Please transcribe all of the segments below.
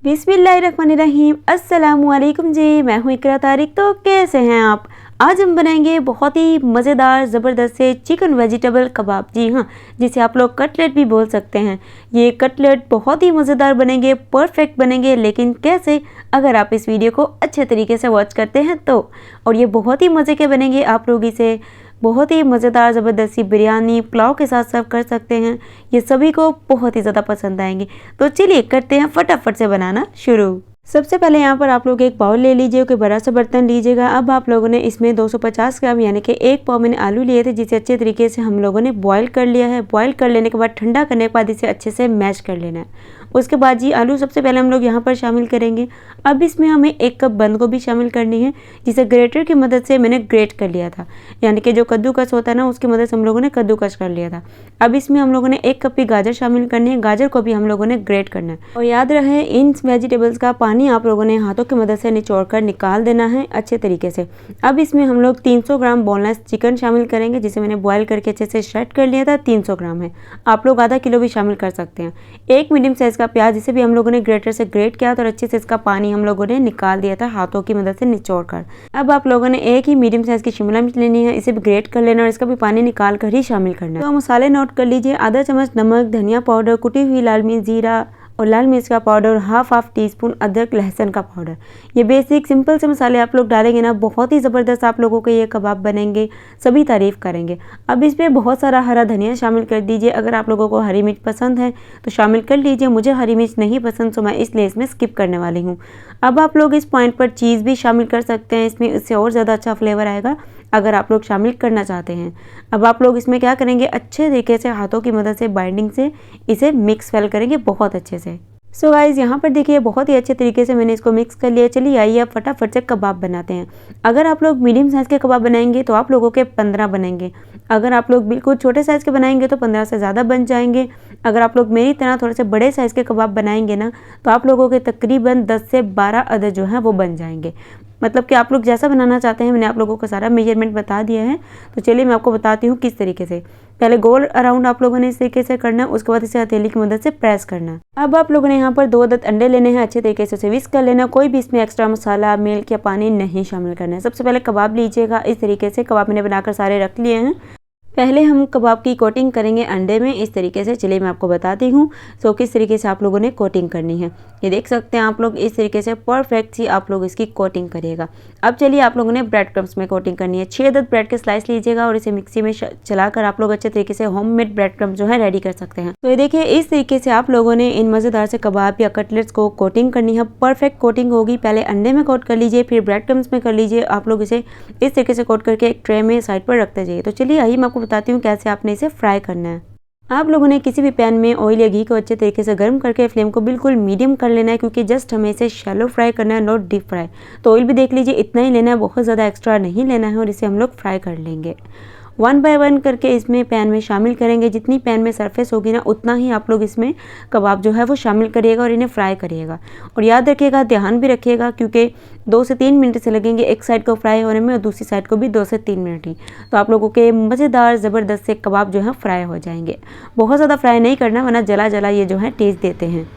बिस्मिल्लाहिर्रहमानिर्रहीम। अस्सलामुअलैकुम जी, मैं हूँ इकरा तारिक। तो कैसे हैं आप? आज हम बनाएंगे बहुत ही मज़ेदार ज़बरदस्त से चिकन वेजिटेबल कबाब। जी हाँ, जिसे आप लोग कटलेट भी बोल सकते हैं। ये कटलेट बहुत ही मज़ेदार बनेंगे, परफेक्ट बनेंगे। लेकिन कैसे? अगर आप इस वीडियो को अच्छे तरीके से वॉच करते हैं तो। और ये बहुत ही मज़े के बनेंगे। आप लोग इसे बहुत ही मज़ेदार ज़बरदस्त सी बिरयानी पुलाव के साथ सर्व कर सकते हैं। ये सभी को बहुत ही ज़्यादा पसंद आएंगे। तो चलिए करते हैं फटाफट से बनाना शुरू। सबसे पहले यहाँ पर आप लोग एक बाउल ले लीजिए, कोई बड़ा सा बर्तन लीजिएगा। अब आप लोगों ने इसमें 250 ग्राम यानी कि 1 पाव मैंने आलू लिए थे, जिसे अच्छे तरीके से हम लोगों ने बॉईल कर लिया है। बॉईल कर लेने के बाद ठंडा करने के बाद इसे अच्छे से मैश कर लेना है। उसके बाद जी आलू सबसे पहले हम लोग यहाँ पर शामिल करेंगे। अब इसमें हमें 1 कप बंद गोभी शामिल करनी है, जिसे ग्रेटर की मदद से मैंने ग्रेट कर लिया था। यानी कि जो कद्दूकस होता है ना, उसकी मदद से हम लोगों ने कद्दूकस कर लिया था। अब इसमें हम लोगों ने 1 कप की गाजर शामिल करनी है। गाजर को भी हम लोगों ने ग्रेट करना है। और याद रहे, इन वेजिटेबल्स का पानी आप लोगों ने हाथों की मदद से निचोड़ कर निकाल देना है अच्छे तरीके से। अब इसमें हम लोग 300 ग्राम बोनलेस चिकन शामिल करेंगे, जिसे मैंने बॉयल करके अच्छे से श्रेड कर लिया था। 300 ग्राम है, आप लोग आधा किलो भी शामिल कर सकते हैं। 1 मीडियम साइज का प्याज, जिसे भी हम लोगों ने ग्रेटर से ग्रेट किया था और अच्छे से इसका पानी हम लोगों ने निकाल दिया था हाथों की मदद से निचोड़ कर। अब आप लोगों ने 1 ही मीडियम साइज की शिमला मिर्च लेनी है, इसे भी ग्रेट कर लेना और इसका भी पानी निकाल कर ही शामिल करना है। तो मसाले नोट कर लीजिए। आधा चम्मच नमक, धनिया पाउडर, कुटी हुई लाल मिर्च, जीरा और लाल मिर्च का पाउडर, हाफ टी-स्पून अदरक लहसुन का पाउडर। ये बेसिक सिंपल से मसाले आप लोग डालेंगे ना, बहुत ही ज़बरदस्त आप लोगों के ये कबाब बनेंगे, सभी तारीफ़ करेंगे। अब इसमें बहुत सारा हरा धनिया शामिल कर दीजिए। अगर आप लोगों को हरी मिर्च पसंद है तो शामिल कर लीजिए। मुझे हरी मिर्च नहीं पसंद, तो मैं इसलिए इसमें स्किप करने वाली हूँ। अब आप लोग इस पॉइंट पर चीज़ भी शामिल कर सकते हैं, इसमें इससे और ज़्यादा अच्छा फ्लेवर आएगा अगर आप लोग शामिल करना चाहते हैं। अब आप लोग इसमें क्या करेंगे, अच्छे तरीके से हाथों की मदद से बाइंडिंग से इसे मिक्स वेल करेंगे बहुत अच्छे से। सो गाइज़, यहाँ पर देखिए बहुत ही अच्छे तरीके से मैंने इसको मिक्स कर लिया। चलिए आइए अब फटाफट से कबाब बनाते हैं। अगर आप लोग मीडियम साइज़ के कबाब बनाएंगे तो आप लोगों के 15 बनेंगे। अगर आप लोग बिल्कुल छोटे साइज़ के बनाएंगे तो 15 से ज़्यादा बन जाएंगे। अगर आप लोग मेरी तरह थोड़े से बड़े साइज़ के कबाब बनाएंगे ना, तो आप लोगों के तकरीबन 10 से 12 अदद जो हैं वो बन जाएंगे। मतलब कि आप लोग जैसा बनाना चाहते हैं, मैंने आप लोगों को सारा मेजरमेंट बता दिया है। तो चलिए मैं आपको बताती हूँ किस तरीके से। पहले गोल अराउंड आप लोगों ने इस तरीके से करना है, उसके बाद इसे हथेली की मदद से प्रेस करना है। अब आप लोगों ने यहाँ पर 2 अदद अंडे लेने हैं, अच्छे तरीके से उसे विस्क कर लेना। कोई भी इसमें एक्स्ट्रा मसाला, मिल्क या पानी नहीं शामिल करना है। सबसे पहले कबाब लीजिएगा। इस तरीके से कबाब मैंने बनाकर सारे रख लिए हैं। पहले हम कबाब की कोटिंग करेंगे अंडे में इस तरीके से। चलिए मैं आपको बताती हूँ सो किस तरीके से आप लोगों ने कोटिंग करनी है। ये देख सकते हैं आप लोग, इस तरीके से परफेक्ट सी आप लोग इसकी कोटिंग करिएगा। अब चलिए आप लोगों ने ब्रेड क्रम्स में कोटिंग करनी है। 6 अदद ब्रेड के स्लाइस लीजिएगा और इसे मिक्सी में चलाकर आप लोग अच्छे तरीके से होममेड ब्रेड क्रम्स जो है रेडी कर सकते हैं। तो ये देखिए, इस तरीके से आप लोगों ने इन मज़ेदार से कबाब या कटलेट्स को कोटिंग करनी है। परफेक्ट कोटिंग होगी। पहले अंडे में कोट कर लीजिए, फिर ब्रेड क्रम्स में कर लीजिए। आप लोग इसे इस तरीके से कोट करके एक ट्रे में साइड पर रखते जाइए। तो चलिए आइए मैं आपको बताती हूँ कैसे आपने इसे फ्राई करना है। आप लोगों ने किसी भी पैन में ऑयल या घी को अच्छे तरीके से गर्म करके फ्लेम को बिल्कुल मीडियम कर लेना है, क्योंकि जस्ट हमें इसे शैलो फ्राई करना है, नॉट डीप फ्राई। तो ऑयल भी देख लीजिए इतना ही लेना है, बहुत ज़्यादा एक्स्ट्रा नहीं लेना है। और इसे हम लोग फ्राई कर लेंगे 1 बाय 1 करके इसमें पैन में शामिल करेंगे। जितनी पैन में सरफेस होगी ना, उतना ही आप लोग इसमें कबाब जो है वो शामिल करिएगा और इन्हें फ्राई करिएगा। और याद रखिएगा, ध्यान भी रखिएगा, क्योंकि 2 से 3 मिनट से लगेंगे एक साइड को फ्राई होने में और दूसरी साइड को भी 2 से 3 मिनट ही। तो आप लोगों के मज़ेदार ज़बरदस्त से कबाब जो है फ्राई हो जाएंगे। बहुत ज़्यादा फ्राई नहीं करना, वरना जला जला ये जो है टेस्ट देते हैं।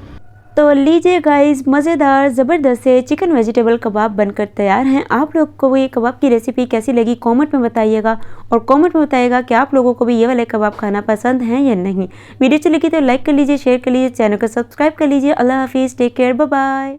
तो लीजिए गाइस, मज़ेदार ज़बरदस्त से चिकन वेजिटेबल कबाब बनकर तैयार हैं। आप लोग को ये कबाब की रेसिपी कैसी लगी कमेंट में बताइएगा, और कमेंट में बताइएगा कि आप लोगों को भी ये वाले कबाब खाना पसंद है या नहीं। वीडियो अच्छी लगी तो लाइक कर लीजिए, शेयर कर लीजिए, चैनल को सब्सक्राइब कर लीजिए। अल्लाह हाफिज़, टेक केयर, बाय बाय।